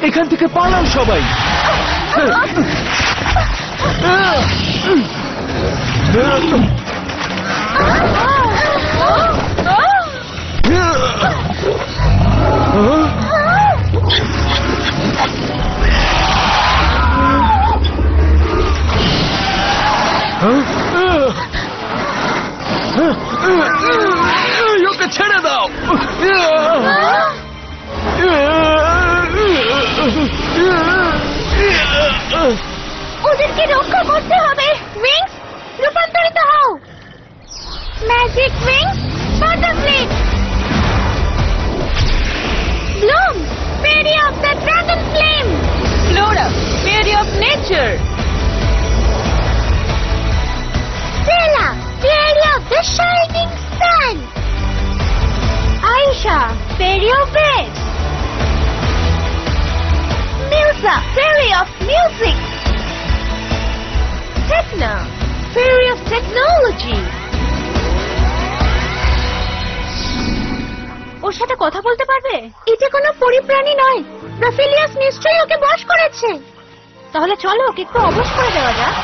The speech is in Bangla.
এখান থেকে পালাও সবাই। ওকে ছেড়ে দাও। ওদেরকে রক্ষা করতে হবে। উইংস, রূপান্তরিত হও। Magic wings, butterfly. Bloom, fairy of the dragon flame. Flora, fairy of nature. Stella, fairy of the shining sun. Aisha, fairy of red. মিলসা, fairy of music. Tecna, fairy of technology. ওর সাথে কথা বলতে পারবে? এটা কোনো পরিপ্রাণী নয়। রাফেলিয়াস নিশ্চয়ই ওকে বশ করেছে। তাহলে চলো ওকে একটু অবশ করে দেওয়া যাক।